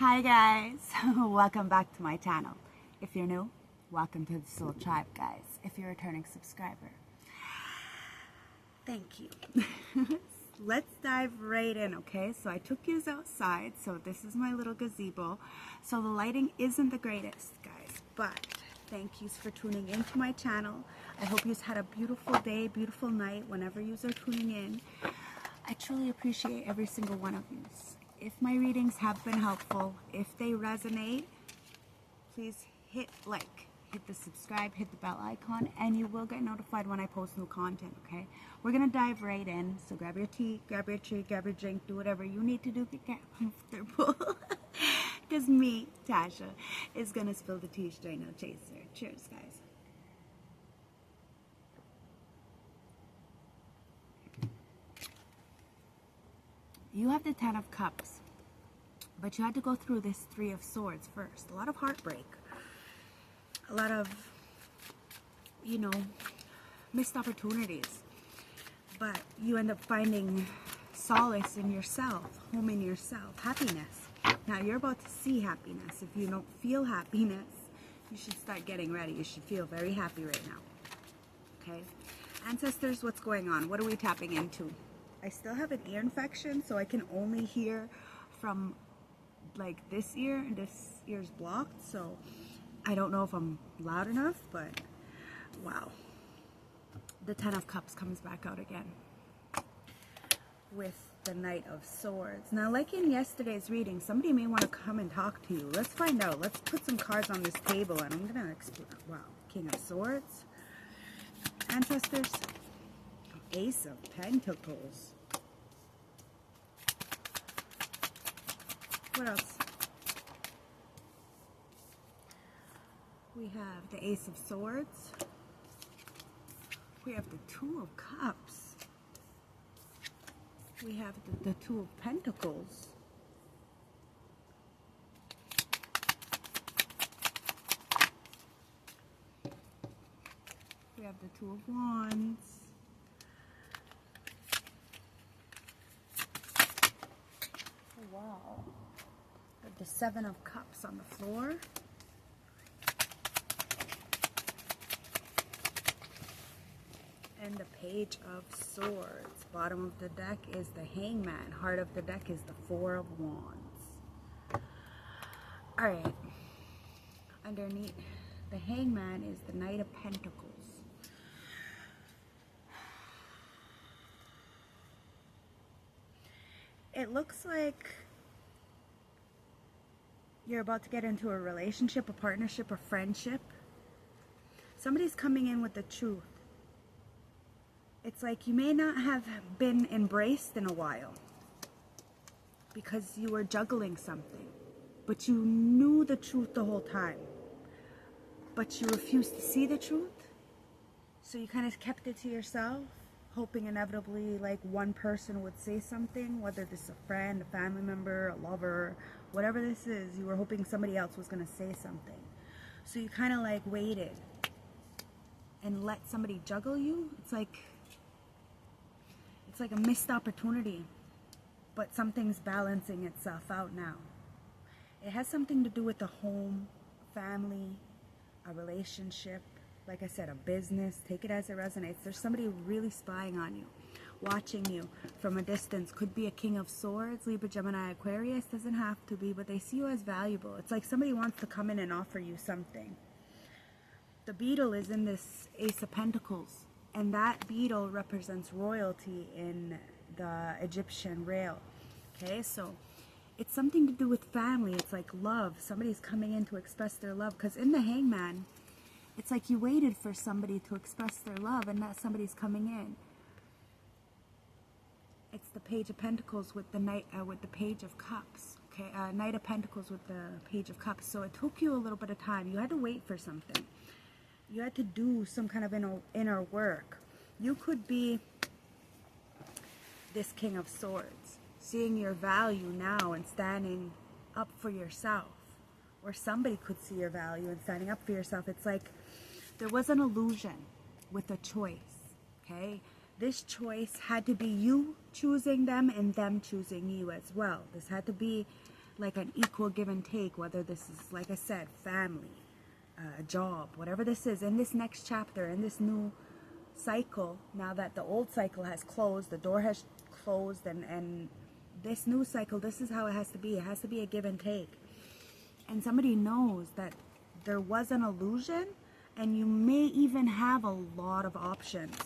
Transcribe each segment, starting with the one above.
Hi guys, welcome back to my channel. If you're new, welcome to the Soul Tribe, guys. If you're a returning subscriber, thank you. Let's dive right in, okay? So I took you outside, so this is my little gazebo. So the lighting isn't the greatest, guys, but thank you for tuning into my channel. I hope you had a beautiful day, beautiful night whenever you are tuning in. I truly appreciate every single one of you. If my readings have been helpful, if they resonate, please hit like, hit the subscribe, hit the bell icon, and you will get notified when I post new content, okay? We're going to dive right in, so grab your tea, grab your treat, grab your drink, do whatever you need to do to get comfortable. Because me, Tasha, is going to spill the tea straight, no chaser. Cheers, guys. You have the 10 of Cups, but you had to go through this 3 of Swords first. A lot of heartbreak, a lot of, you know, missed opportunities, but you end up finding solace in yourself, home in yourself, happiness. Now you're about to see happiness. If you don't feel happiness, you should start getting ready. You should feel very happy right now, okay? Ancestors, what's going on? What are we tapping into? I still have an ear infection, so I can only hear from like this ear, and this ear's blocked, so I don't know if I'm loud enough, but wow. The 10 of Cups comes back out again with the Knight of Swords. Now, like in yesterday's reading, somebody may want to come and talk to you. Let's find out. Let's put some cards on this table, and I'm going to explain. Wow. King of Swords. Ancestors. Ace of Pentacles. What else? We have the Ace of Swords. We have the 2 of Cups. We have the 2 of Pentacles. We have the 2 of Wands. Wow. The 7 of Cups on the floor. And the Page of Swords. Bottom of the deck is the Hangman. Heart of the deck is the 4 of Wands. Alright. Underneath the Hangman is the Knight of Pentacles. It looks like you're about to get into a relationship, a partnership, a friendship. Somebody's coming in with the truth. It's like you may not have been embraced in a while because you were juggling something, but you knew the truth the whole time, but you refused to see the truth, so you kind of kept it to yourself, hoping inevitably like one person would say something, whether this is a friend, a family member, a lover, whatever this is. You were hoping somebody else was going to say something, so you kind of like waited and let somebody juggle you. It's like a missed opportunity, but something's balancing itself out now. It has something to do with the home, family, a relationship, like I said, a business. Take it as it resonates. There's somebody really spying on you, watching you from a distance. Could be a King of Swords, Libra, Gemini, Aquarius. Doesn't have to be, but they see you as valuable. It's like somebody wants to come in and offer you something. The beetle is in this Ace of Pentacles, and that beetle represents royalty in the Egyptian rail. Okay, so it's something to do with family. It's like love. Somebody's coming in to express their love, because in the Hangman, it's like you waited for somebody to express their love, and that somebody's coming in. It's the Page of Pentacles with the Knight, with the Page of Cups. Okay, Knight of Pentacles with the Page of Cups. So it took you a little bit of time. You had to wait for something. You had to do some kind of inner work. You could be this King of Swords, seeing your value now and standing up for yourself. Or somebody could see your value and standing up for yourself. It's like there was an illusion with a choice, okay? This choice had to be you choosing them and them choosing you as well. This had to be like an equal give and take, whether this is, like I said, family, a job, whatever this is, in this next chapter, in this new cycle, now that the old cycle has closed, the door has closed, and this new cycle, this is how it has to be. It has to be a give and take. And somebody knows that there was an illusion, and you may even have a lot of options,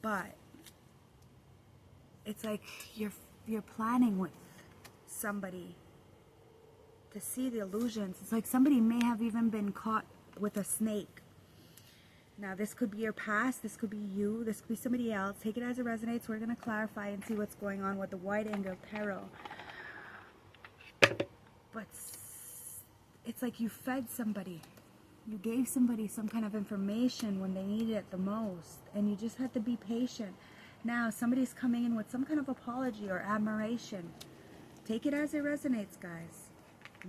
but it's like you're planning with somebody to see the illusions. It's like somebody may have even been caught with a snake. Now, this could be your past, this could be you, this could be somebody else. Take it as it resonates. We're going to clarify and see what's going on with the Wide Angle Tarot. But it's like you fed somebody. You gave somebody some kind of information when they needed it the most, and you just had to be patient. Now, somebody's coming in with some kind of apology or admiration. Take it as it resonates, guys.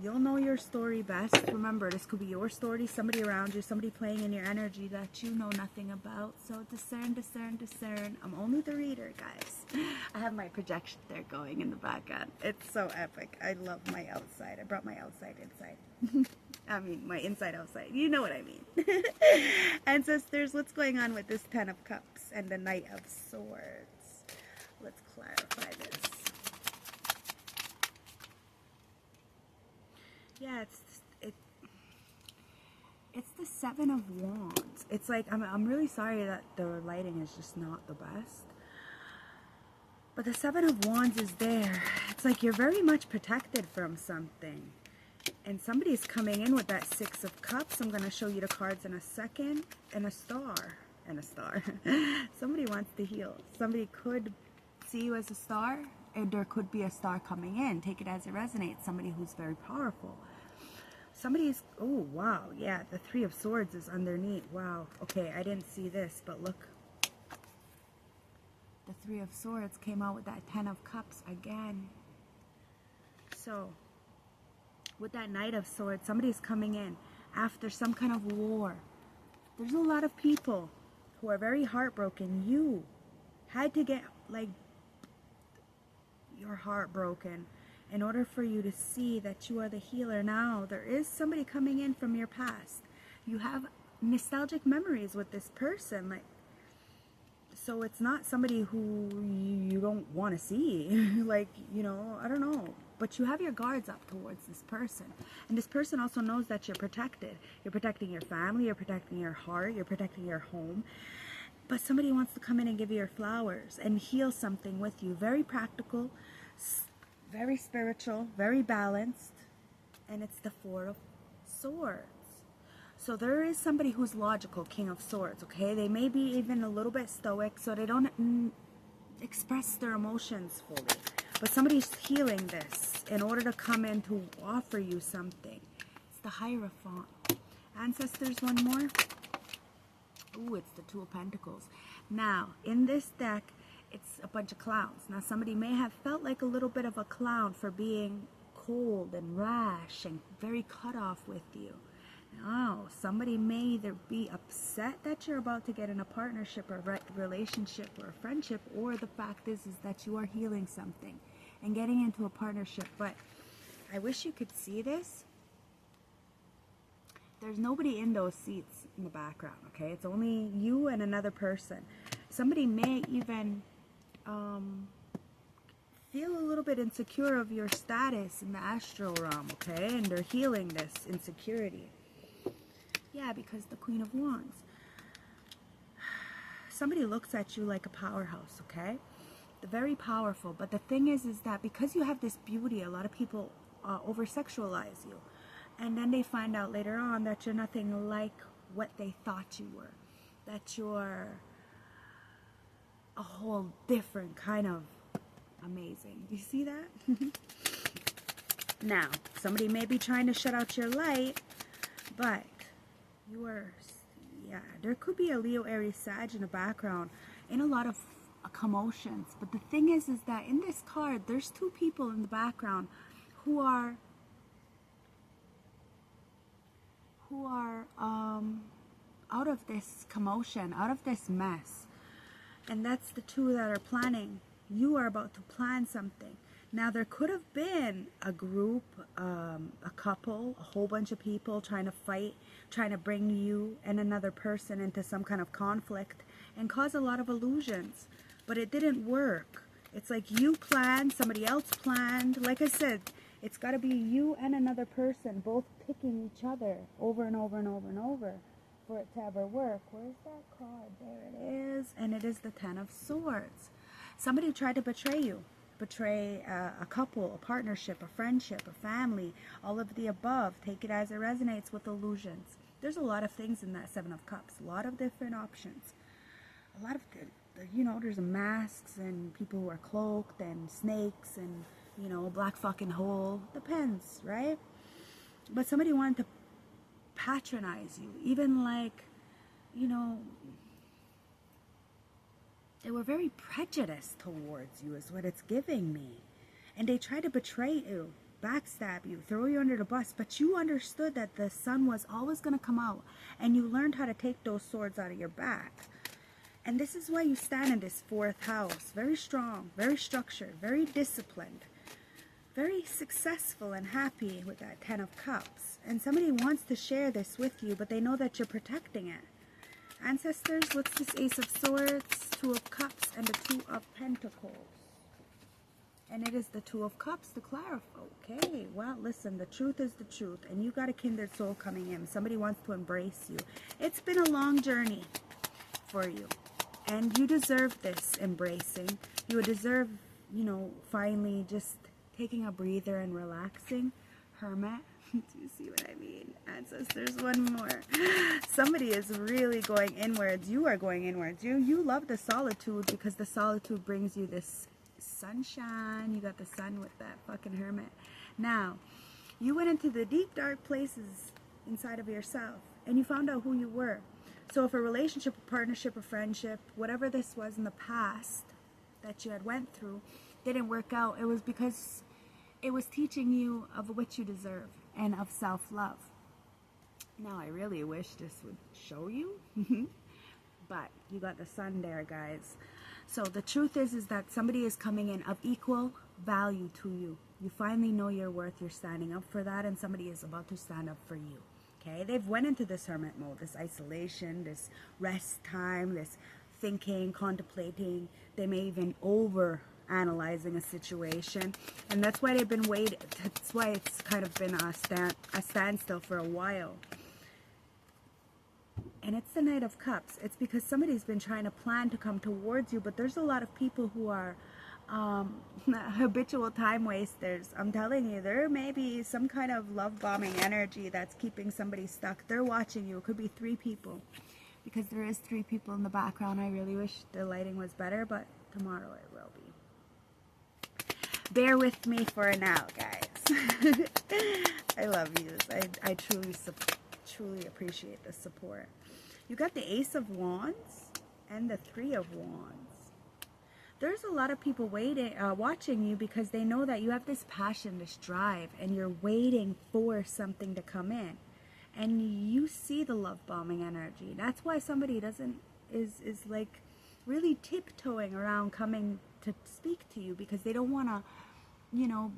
You'll know your story best. Remember, this could be your story, somebody around you, somebody playing in your energy that you know nothing about. So discern, discern, discern. I'm only the reader, guys. I have my projection there going in the background. It's so epic. I love my outside. I brought my outside inside. I mean, my inside outside. You know what I mean. Ancestors, what's going on with this Ten of Cups and the Knight of Swords? Let's clarify this. Yeah, it's the Seven of Wands. It's like, I'm really sorry that the lighting is just not the best. But the Seven of Wands is there. It's like you're very much protected from something. And somebody's coming in with that Six of Cups. I'm going to show you the cards in a second. And a star. And a star. Somebody wants to heal. Somebody could see you as a star. And there could be a star coming in. Take it as it resonates. Somebody who's very powerful. Somebody's, oh wow, yeah, the Three of Swords is underneath. Wow, okay, I didn't see this, but look. The Three of Swords came out with that Ten of Cups again. So, with that Knight of Swords, somebody's coming in after some kind of war. There's a lot of people who are very heartbroken. You had to get, like, your heart broken in order for you to see that you are the healer. Now, there is somebody coming in from your past. You have nostalgic memories with this person. Like, so it's not somebody who you don't want to see. Like, you know, I don't know. But you have your guards up towards this person. And this person also knows that you're protected. You're protecting your family. You're protecting your heart. You're protecting your home. But somebody wants to come in and give you your flowers and heal something with you. Very practical, very spiritual, very balanced. And it's the Four of Swords. So there is somebody who's logical, King of Swords, okay? They may be even a little bit stoic, so they don't express their emotions fully. But somebody's healing this in order to come in to offer you something. It's the Hierophant. Ancestors, one more. Ooh, it's the Two of Pentacles. Now, in this deck, it's a bunch of clowns. Now, somebody may have felt like a little bit of a clown for being cold and rash and very cut off with you. Now, somebody may either be upset that you're about to get in a partnership or relationship or a friendship, or the fact is that you are healing something and getting into a partnership. But I wish you could see this. There's nobody in those seats in the background, okay? It's only you and another person. Somebody may even feel a little bit insecure of your status in the astral realm, okay? And they're healing this insecurity. Yeah, because the Queen of Wands. Somebody looks at you like a powerhouse, okay? They're very powerful. But the thing is that because you have this beauty, a lot of people over-sexualize you. And then they find out later on that you're nothing like what they thought you were. That you're a whole different kind of amazing. You see that? Now, somebody may be trying to shut out your light, but you are, yeah, there could be a Leo, Aries, Sag in the background in a lot of commotions. But the thing is that in this card, there's two people in the background who are out of this commotion, out of this mess. And that's the two that are planning. You are about to plan something. Now, there could have been a group, a couple, a whole bunch of people trying to fight, trying to bring you and another person into some kind of conflict and cause a lot of illusions. But it didn't work. It's like you planned, somebody else planned. Like I said, it's got to be you and another person both picking each other over and over and over and over for it to ever work. Where's that card? There it is. And it is the Ten of Swords. Somebody tried to betray you. Betray a couple, a partnership, a friendship, a family, all of the above. Take it as it resonates with illusions. There's a lot of things in that Seven of Cups. A lot of different options. A lot of, you know, there's masks and people who are cloaked and snakes and, you know, a black fucking hole. Depends, right? But somebody wanted to patronize you. Even like, you know, they were very prejudiced towards you is what it's giving me. And they tried to betray you, backstab you, throw you under the bus. But you understood that the sun was always going to come out. And you learned how to take those swords out of your back. And this is why you stand in this 4th house. Very strong, very structured, very disciplined. Very successful and happy with that 10 of Cups. And somebody wants to share this with you, but they know that you're protecting it. Ancestors, what's this Ace of Swords, 2 of Cups, and the 2 of Pentacles? And it is the 2 of Cups to clarify. Okay, well, listen, the truth is the truth. And you got a kindred soul coming in. Somebody wants to embrace you. It's been a long journey for you. And you deserve this embracing. You deserve, you know, finally just taking a breather and relaxing. Hermit. Do you see what I mean? Ancestors, one more. Somebody is really going inwards. You are going inwards. You love the solitude because the solitude brings you this sunshine. You got the sun with that fucking Hermit. Now, you went into the deep, dark places inside of yourself and you found out who you were. So if a relationship, a partnership, a friendship, whatever this was in the past that you had went through didn't work out, it was because it was teaching you of what you deserve and of self-love. Now, I really wish this would show you, but you got the sun there, guys. So the truth is that somebody is coming in of equal value to you. You finally know your worth. You're standing up for that, and somebody is about to stand up for you. Okay? They've went into this hermit mode, this isolation, this rest time, this thinking, contemplating. They may even analyzing a situation, and that's why they've been waiting. That's why it's kind of been a standstill for a while. And it's the Knight of Cups. It's because somebody's been trying to plan to come towards you, but there's a lot of people who are habitual time wasters. I'm telling you, there may be some kind of love bombing energy that's keeping somebody stuck. They're watching you. It could be 3 people, because there is 3 people in the background. I really wish the lighting was better, but tomorrow it will be. Bear with me for now, guys. I love you. I truly appreciate the support. You got the Ace of Wands and the 3 of Wands. There's a lot of people watching you because they know that you have this passion, this drive, and you're waiting for something to come in. And you see the love bombing energy. That's why somebody is like really tiptoeing around coming to speak to you, because they don't want to, you know,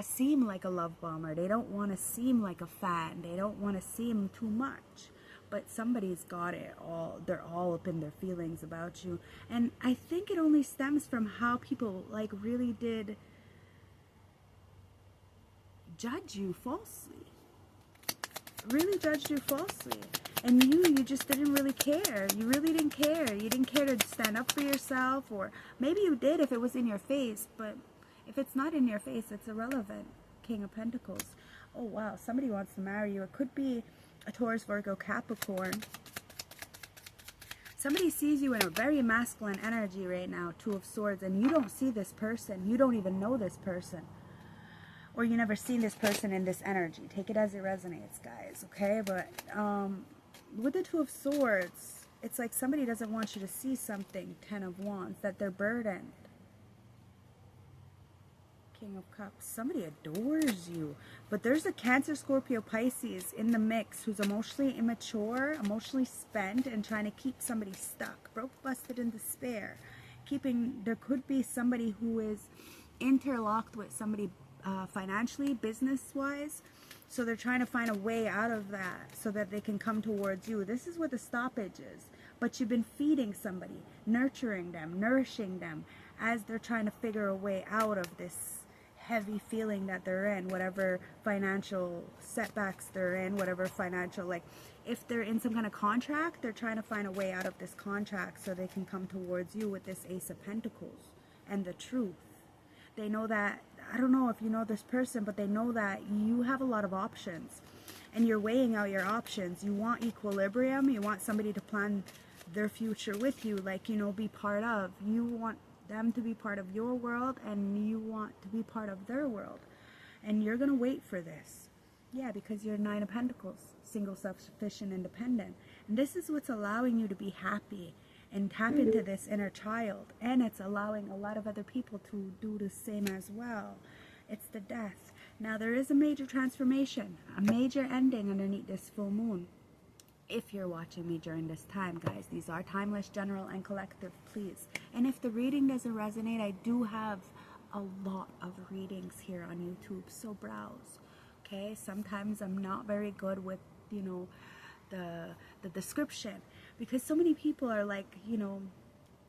seem like a love bomber. They don't want to seem like a fan. They don't want to seem too much. But somebody's got it all. They're all up in their feelings about you. And I think it only stems from how people like really did judge you falsely. Really judged you falsely. And you just didn't really care. You really didn't care. You didn't care to stand up for yourself, or maybe you did if it was in your face, but if it's not in your face, it's irrelevant. King of Pentacles. Oh, wow. Somebody wants to marry you. It could be a Taurus, Virgo, Capricorn. Somebody sees you in a very masculine energy right now, 2 of Swords, and you don't see this person. You don't even know this person. Or you never seen this person in this energy. Take it as it resonates, guys, okay? But with the 2 of Swords, it's like somebody doesn't want you to see something, 10 of Wands, that they're burdened. King of Cups. Somebody adores you. But there's a Cancer, Scorpio, Pisces in the mix who's emotionally immature, emotionally spent, and trying to keep somebody stuck. Broke, busted, in despair. There could be somebody who is interlocked with somebody financially, business-wise. So they're trying to find a way out of that so that they can come towards you. This is what the stoppage is. But you've been feeding somebody, nurturing them, nourishing them as they're trying to figure a way out of this heavy feeling that they're in, whatever financial setbacks they're in, whatever financial, like if they're in some kind of contract, they're trying to find a way out of this contract so they can come towards you with this Ace of Pentacles and the truth. They know that, I don't know if you know this person, but they know that you have a lot of options and you're weighing out your options. You want equilibrium. You want somebody to plan their future with you, like, you know, be part of. You want them to be part of your world and you want to be part of their world. And you're going to wait for this. Yeah, because you're 9 of Pentacles, single, self-sufficient, independent. And this is what's allowing you to be happy and tap into this inner child. And it's allowing a lot of other people to do the same as well. It's the death. Now, there is a major transformation, a major ending underneath this full moon. If you're watching me during this time, guys, these are timeless, general, and collective, please. And if the reading doesn't resonate, I do have a lot of readings here on YouTube, so browse. Okay, sometimes I'm not very good with, you know, the description, because so many people are like, you know,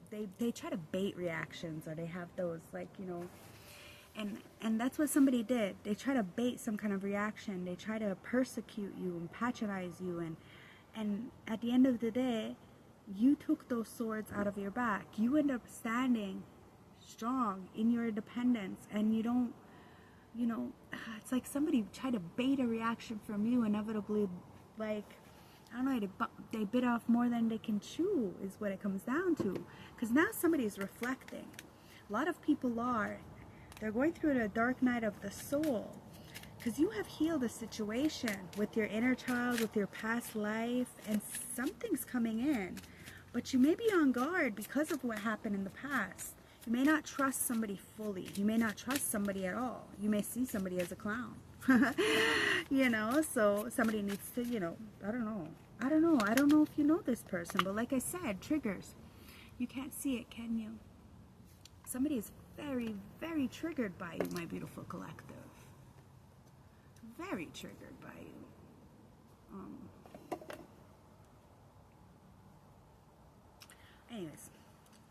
they try to bait reactions, or they have those, like, you know, and that's what somebody did. They try to bait some kind of reaction. They try to persecute you and patronize you, and at the end of the day, you took those swords out of your back. You end up standing strong in your independence, and you don't, you know, it's like somebody tried to bait a reaction from you, inevitably, like, I don't know, they bit off more than they can chew, is what it comes down to. Because now somebody's reflecting. A lot of people are. They're going through the dark night of the soul. Because you have healed a situation with your inner child, with your past life, and something's coming in. But you may be on guard because of what happened in the past. You may not trust somebody fully. You may not trust somebody at all. You may see somebody as a clown. You know, so somebody needs to, you know, I don't know if you know this person, but like I said, triggers. You can't see it, can you? Somebody is very, very triggered by you, my beautiful collective. Very triggered by you. Anyways,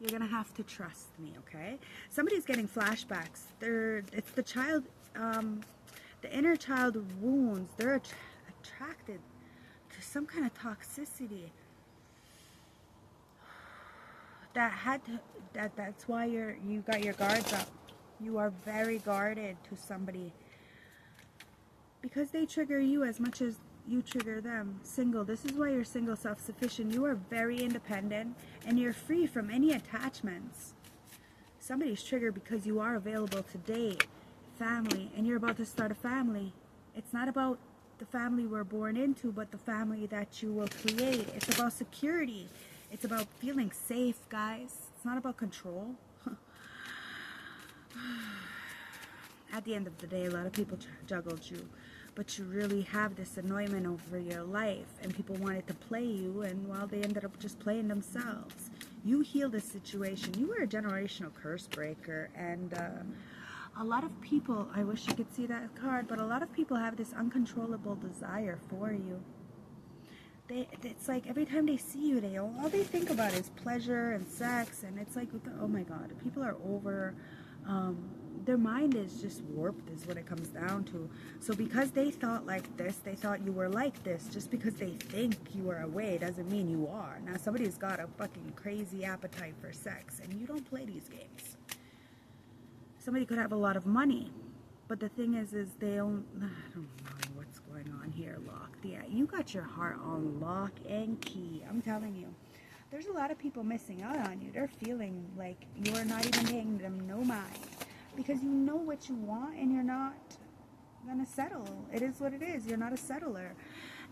you're gonna have to trust me, okay? Somebody's getting flashbacks. It's the child, the inner child wounds. They're attracted to some kind of toxicity that's why you got your guards up. You are very guarded to somebody because they trigger you as much as you trigger them. Single. This is why you're single, self-sufficient. You are very independent and you're free from any attachments. Somebody's triggered because you are available to date, family, and you're about to start a family. It's not about the family we're born into, but the family that you will create. It's about security. It's about feeling safe, guys. It's not about control. At the end of the day, a lot of people juggled you, but you really have this anointment over your life, and people wanted to play you, and well, they ended up just playing themselves. You healed this situation. You were a generational curse breaker, and a lot of people, I wish you could see that card, but a lot of people have this uncontrollable desire for you. It's like every time they see you, all they think about is pleasure and sex, and it's like, oh my God, people are over, their mind is just warped is what it comes down to. So because they thought like this, they thought you were like this, just because they think you are away doesn't mean you are. Now somebody's got a fucking crazy appetite for sex, and you don't play these games. Somebody could have a lot of money, but the thing is they don't, I don't know what's going on here, locked. Yeah, you got your heart on lock and key. I'm telling you, there's a lot of people missing out on you. They're feeling like you're not even paying them no mind, because you know what you want and you're not gonna settle. It is what it is. You're not a settler.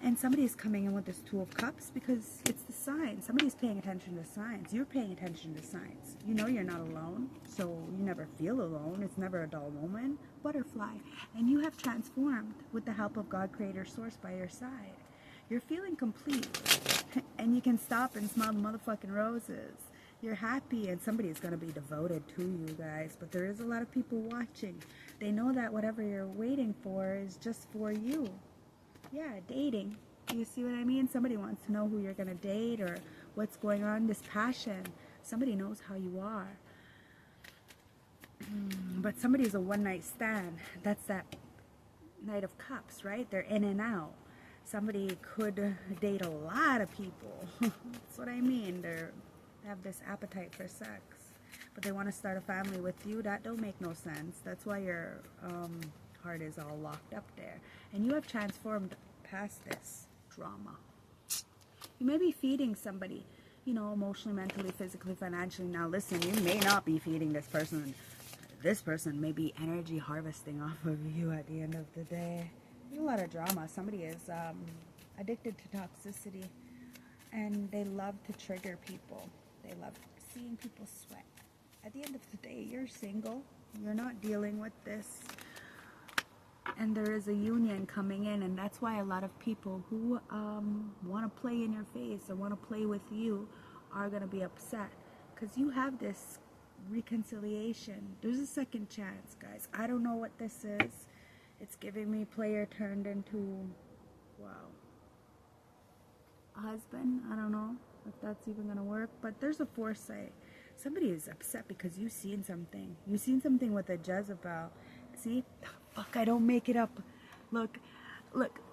And somebody's coming in with this Two of Cups because it's the signs. Somebody's paying attention to signs. You're paying attention to signs. You know you're not alone, so you never feel alone. It's never a dull moment. Butterfly. And you have transformed with the help of God, Creator, Source by your side. You're feeling complete. And you can stop and smell the motherfucking roses. You're happy, and somebody's going to be devoted to you guys. But there is a lot of people watching. They know that whatever you're waiting for is just for you. Yeah, dating. You see what I mean? Somebody wants to know who you're going to date or what's going on. This passion. Somebody knows how you are. But somebody's a one-night stand. That's that Knight of Cups, right? They're in and out. Somebody could date a lot of people. That's what I mean. They have this appetite for sex, but they want to start a family with you. That don't make no sense. That's why your heart is all locked up there. And you have transformed past this drama. You may be feeding somebody, you know, emotionally, mentally, physically, financially. Now listen, you may not be feeding this person. This person may be energy harvesting off of you at the end of the day. There's a lot of drama. Somebody is addicted to toxicity, and they love to trigger people. They love seeing people sweat. At the end of the day, you're single. You're not dealing with this. And there is a union coming in, and that's why a lot of people who want to play in your face or want to play with you are going to be upset. Because you have this reconciliation. There's a second chance, guys. I don't know what this is. It's giving me player turned into, wow, a husband. I don't know if that's even gonna work, but there's a foresight. Somebody is upset because you've seen something. You've seen something with a Jezebel. See? Fuck, I don't make it up. Look,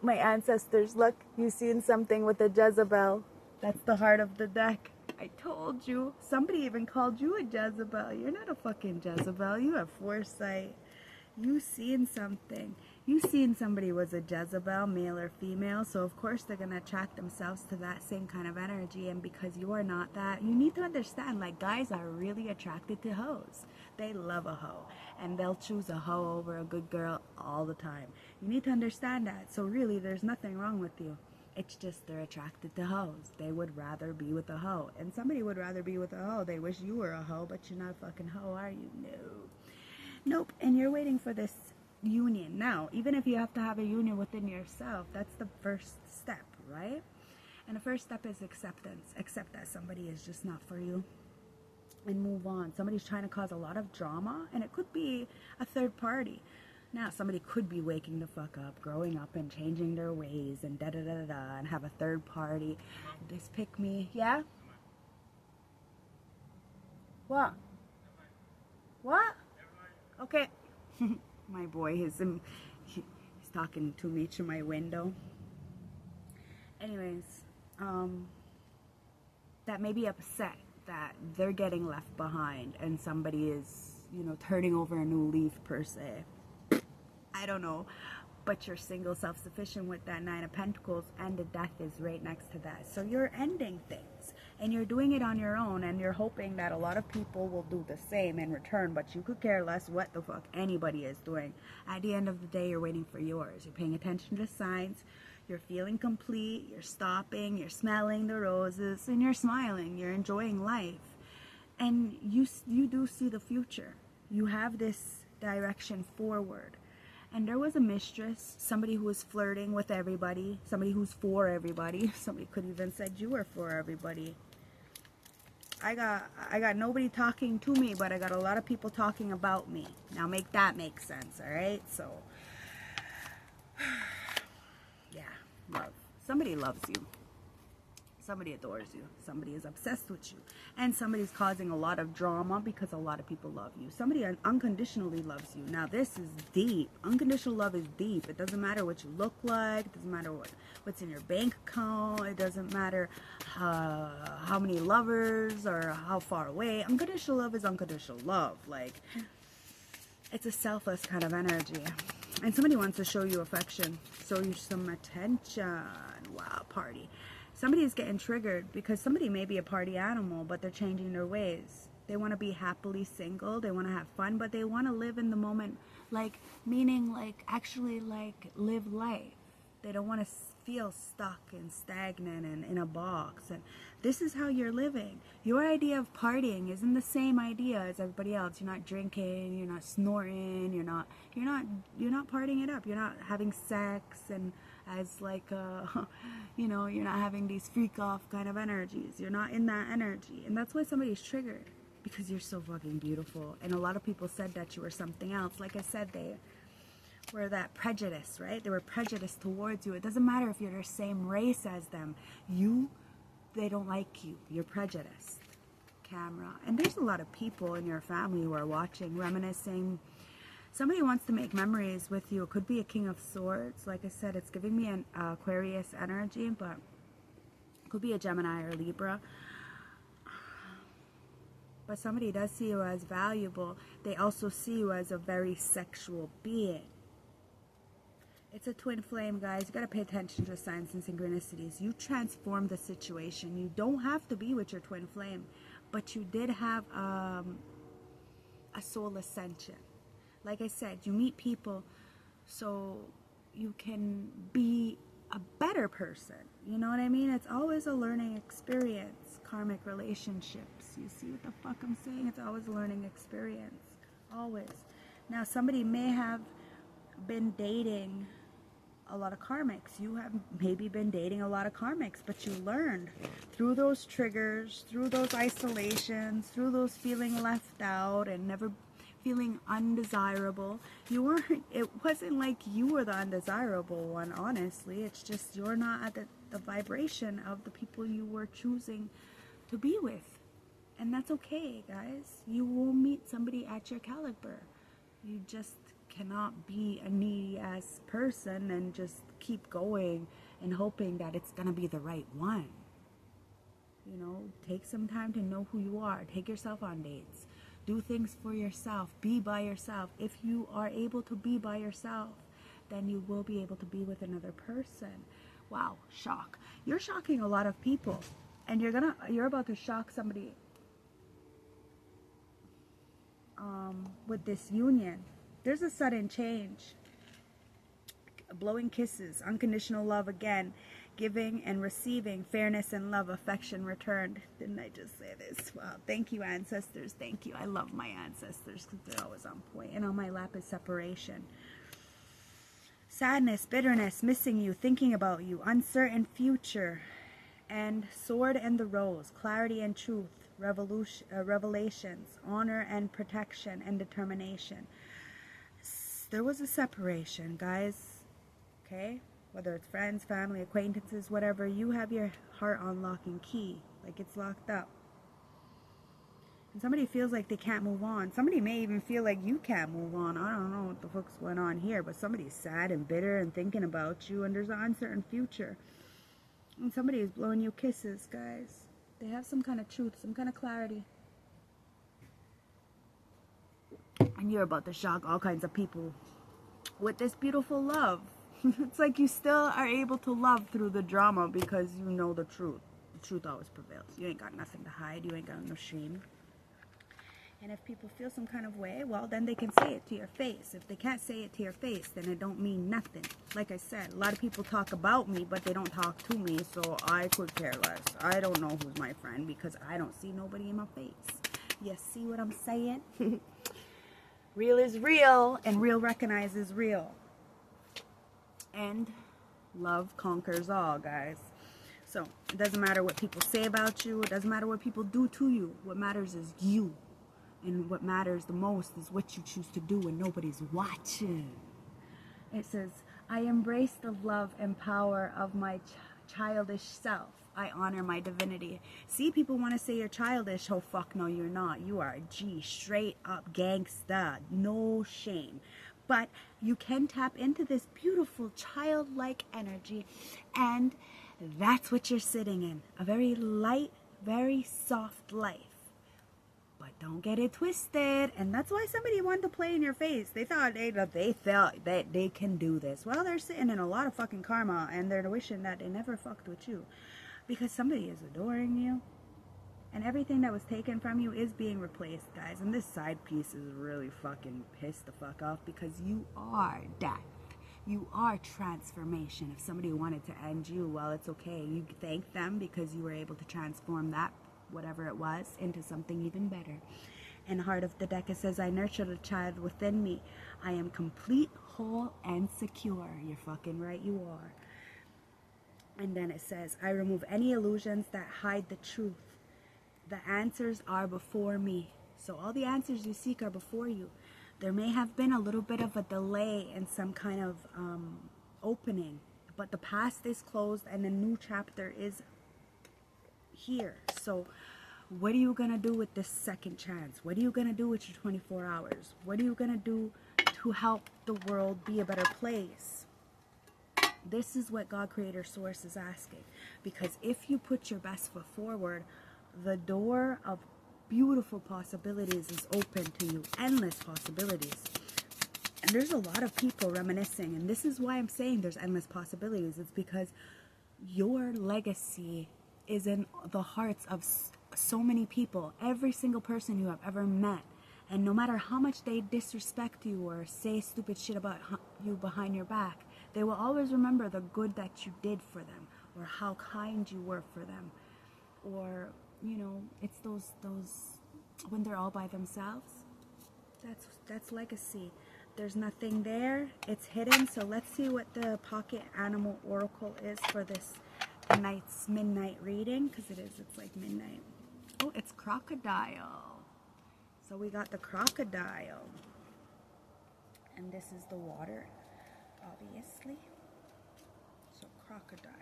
my ancestors, look, you've seen something with a Jezebel. That's the heart of the deck. I told you. Somebody even called you a Jezebel. You're not a fucking Jezebel. You have foresight. You seen something. You seen somebody was a Jezebel, male or female, so of course they're going to attract themselves to that same kind of energy. And because you are not that, you need to understand, like, guys are really attracted to hoes. They love a hoe, and they'll choose a hoe over a good girl all the time. You need to understand that. So really, there's nothing wrong with you. It's just they're attracted to hoes. They would rather be with a hoe. And somebody would rather be with a hoe. They wish you were a hoe, but you're not a fucking hoe, are you? No. Nope. And you're waiting for this union. Now, even if you have to have a union within yourself, that's the first step, right? And the first step is acceptance. Accept that somebody is just not for you. And move on. Somebody's trying to cause a lot of drama, and it could be a third party. Now, somebody could be waking the fuck up, growing up and changing their ways and da-da-da-da-da, and have a third party. This pick me. Yeah? What? What? Okay. My boy, he's talking to me through my window. Anyways, that may be upset that they're getting left behind and somebody is, you know, turning over a new leaf per se. I don't know, but you're single, self-sufficient with that Nine of Pentacles, and the Death is right next to that. So you're ending things, and you're doing it on your own, and you're hoping that a lot of people will do the same in return, but you could care less what the fuck anybody is doing. At the end of the day, you're waiting for yours. You're paying attention to signs. You're feeling complete. You're stopping. You're smelling the roses, and you're smiling. You're enjoying life, and you do see the future. You have this direction forward. And there was a mistress, somebody who was flirting with everybody, somebody who's for everybody. Somebody could even said you were for everybody. I got nobody talking to me, but I got a lot of people talking about me. Now make that make sense, all right? So, yeah, love. Somebody loves you. Somebody adores you. Somebody is obsessed with you. And somebody's causing a lot of drama because a lot of people love you. Somebody unconditionally loves you. Now, this is deep. Unconditional love is deep. It doesn't matter what you look like. It doesn't matter what's in your bank account. It doesn't matter how many lovers or how far away. Unconditional love is unconditional love. Like, it's a selfless kind of energy. And somebody wants to show you affection. Show you some attention. Wow, party. Somebody is getting triggered because somebody may be a party animal, but they're changing their ways. They want to be happily single. They want to have fun, but they want to live in the moment, like, meaning, like, actually, like, live life. They don't want to feel stuck and stagnant and in a box, and this is how you're living. Your idea of partying isn't the same idea as everybody else. You're not drinking, you're not snorting, you're not partying it up. You're not having sex and as like you know, you're not having these freak off kind of energies. You're not in that energy, and that's why somebody's triggered, because you're so fucking beautiful. And a lot of people said that you were something else. Like I said, they were that prejudice, right? They were prejudiced towards you. It doesn't matter if you're the same race as them. They don't like you. You're prejudiced. Camera. And there's a lot of people in your family who are watching, reminiscing. Somebody wants to make memories with you. It could be a King of Swords. Like I said, it's giving me an Aquarius energy, but it could be a Gemini or Libra. But somebody does see you as valuable. They also see you as a very sexual being. It's a twin flame, guys. You got to pay attention to the signs and synchronicities. You transform the situation. You don't have to be with your twin flame, but you did have a soul ascension. Like I said, you meet people so you can be a better person. You know what I mean? It's always a learning experience. Karmic relationships. You see what the fuck I'm saying? It's always a learning experience. Always. Now, somebody may have been dating a lot of karmics. You have maybe been dating a lot of karmics, but you learned through those triggers, through those isolations, through those feeling left out and never feeling undesirable. It wasn't like you were the undesirable one, honestly. It's just you're not at the vibration of the people you were choosing to be with. And that's okay, guys. You will meet somebody at your caliber. You just cannot be a needy ass person and just keep going and hoping that it's gonna be the right one. You know, take some time to know who you are. Take yourself on dates. Do things for yourself. Be by yourself. If you are able to be by yourself, then you will be able to be with another person. Wow, shock. You're shocking a lot of people, and you're about to shock somebody with this union. There's a sudden change. Blowing kisses, unconditional love again, giving and receiving, fairness and love, affection returned. Didn't I just say this? Wow. Thank you, ancestors. Thank you. I love my ancestors because they're always on point. And on my lap is separation. Sadness, bitterness, missing you, thinking about you, uncertain future, and sword and the rose, clarity and truth, revelations, honor and protection and determination. There was a separation, guys. Okay? Whether it's friends, family, acquaintances, whatever, you have your heart on lock and key, like it's locked up. And somebody feels like they can't move on. Somebody may even feel like you can't move on. I don't know what the fuck's going on here, but somebody's sad and bitter and thinking about you, and there's an uncertain future. And somebody is blowing you kisses, guys. They have some kind of truth, some kind of clarity. And you're about to shock all kinds of people with this beautiful love. It's like you still are able to love through the drama because you know the truth. The truth always prevails. You ain't got nothing to hide. You ain't got no shame. And if people feel some kind of way, well, then they can say it to your face. If they can't say it to your face, then it don't mean nothing. Like I said, a lot of people talk about me, but they don't talk to me, so I could care less. I don't know who's my friend because I don't see nobody in my face. You see what I'm saying? Real is real, and real recognizes real. And love conquers all, guys. So it doesn't matter what people say about you. It doesn't matter what people do to you. What matters is you. And what matters the most is what you choose to do when nobody's watching. It says, I embrace the love and power of my childish self. I honor my divinity. See, people want to say you're childish. Oh, fuck, no, you're not. You are a G, straight up gangsta. No shame. But you can tap into this beautiful childlike energy, and that's what you're sitting in. A very light, very soft life. But don't get it twisted. And that's why somebody wanted to play in your face. They thought that they can do this. Well, they're sitting in a lot of fucking karma, and they're wishing that they never fucked with you. Because somebody is adoring you. And everything that was taken from you is being replaced, guys. And this side piece is really fucking pissed the fuck off because you are that. You are transformation. If somebody wanted to end you, well, it's okay. You thank them because you were able to transform that, whatever it was, into something even better. And heart of the deck, it says, I nurtured a child within me. I am complete, whole, and secure. You're fucking right, you are. And then it says, I remove any illusions that hide the truth. The answers are before me. So all the answers you seek are before you. There may have been a little bit of a delay in some kind of opening, but the past is closed and a new chapter is here. So what are you going to do with this second chance? What are you going to do with your 24 hours? What are you going to do to help the world be a better place? This is what God Creator Source is asking. Because if you put your best foot forward, the door of beautiful possibilities is open to you. Endless possibilities. And there's a lot of people reminiscing. And this is why I'm saying there's endless possibilities. It's because your legacy is in the hearts of so many people. Every single person you have ever met. And no matter how much they disrespect you or say stupid shit about you behind your back, they will always remember the good that you did for them, or how kind you were for them, or, you know, it's those when they're all by themselves. That's legacy. There's nothing there. It's hidden. So let's see what the pocket animal oracle is for this night's midnight reading, because it's like midnight. Oh, it's crocodile. So we got the crocodile, and this is the water, obviously. So crocodile.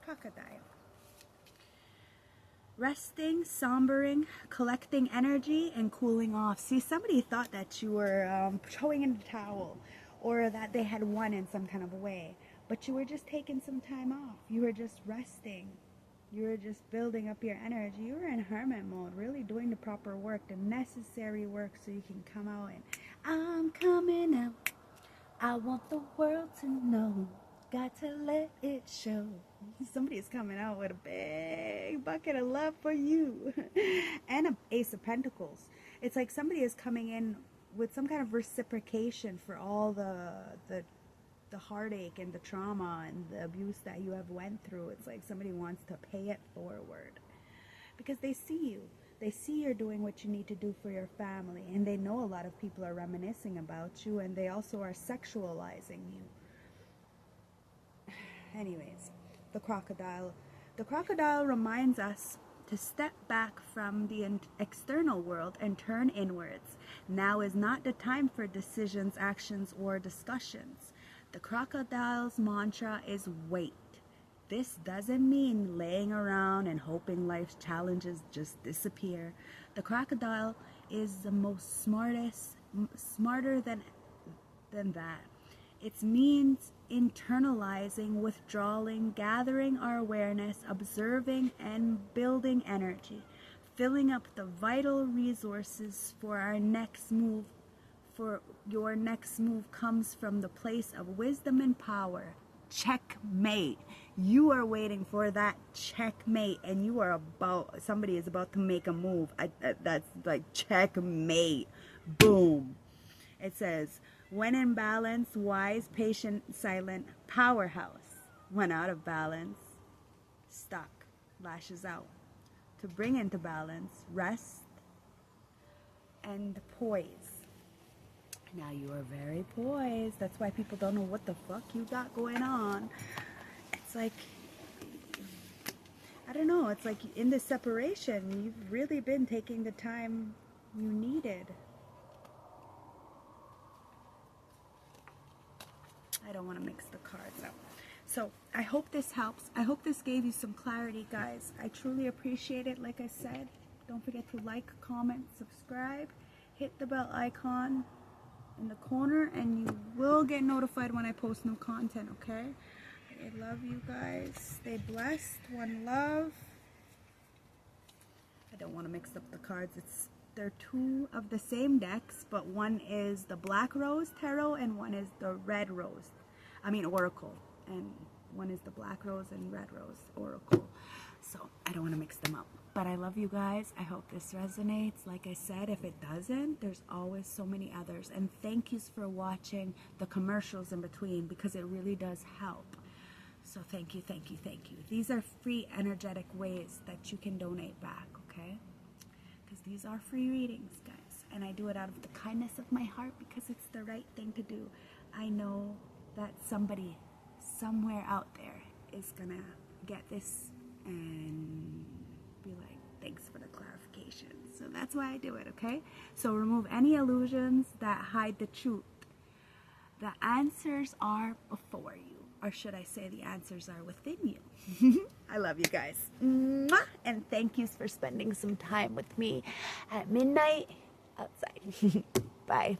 Crocodile. Resting, sombering, collecting energy, and cooling off. See, somebody thought that you were throwing in the towel, or that they had won in some kind of a way, but you were just taking some time off. You were just resting. You were just building up your energy. You were in hermit mode, really doing the proper work, the necessary work, so you can come out and, I'm coming out. I want the world to know. Got to let it show. Somebody's coming out with a big bucket of love for you. And an Ace of Pentacles. It's like somebody is coming in with some kind of reciprocation for all the heartache and the trauma and the abuse that you have went through. It's like somebody wants to pay it forward. Because they see you. They see you're doing what you need to do for your family. And they know a lot of people are reminiscing about you. And they also are sexualizing you. Anyways, the crocodile. The crocodile reminds us to step back from the external world and turn inwards. Now is not the time for decisions, actions, or discussions. The crocodile's mantra is wait. This doesn't mean laying around and hoping life's challenges just disappear. The crocodile is the most smarter than that. It means internalizing, withdrawing, gathering our awareness, observing, and building energy, filling up the vital resources for our next move. For your next move comes from the place of wisdom and power. Checkmate. You are waiting for that checkmate, and you are somebody is about to make a move. That's like checkmate. Boom. It says, when in balance, wise, patient, silent, powerhouse. When out of balance, stuck, lashes out. To bring into balance, rest and poise. Now you are very poised. That's why people don't know what the fuck you got going on. It's like, I don't know, it's like in this separation, you've really been taking the time you needed. I don't want to mix the cards up. So I hope this helps. I hope this gave you some clarity, guys. I truly appreciate it. Like I said, don't forget to like, comment, subscribe, hit the bell icon in the corner, and you will get notified when I post new content, okay? I love you guys. Stay blessed. One love. I don't want to mix up the cards. They're two of the same decks, but one is the Black Rose Tarot and one is the Red Rose. oracle, and one is the black rose and red rose oracle. So I don't want to mix them up. But I love you guys. I hope this resonates. Like I said, if it doesn't, there's always so many others. And thank yous for watching the commercials in between, because it really does help. So thank you, thank you, thank you. These are free energetic ways that you can donate back, okay? Because these are free readings, guys. And I do it out of the kindness of my heart because it's the right thing to do. I know that somebody somewhere out there is going to get this and be like, thanks for the clarification. So that's why I do it, okay? So remove any illusions that hide the truth. The answers are before you. Or should I say the answers are within you. I love you guys. Mwah! And thank you for spending some time with me at midnight outside. Bye.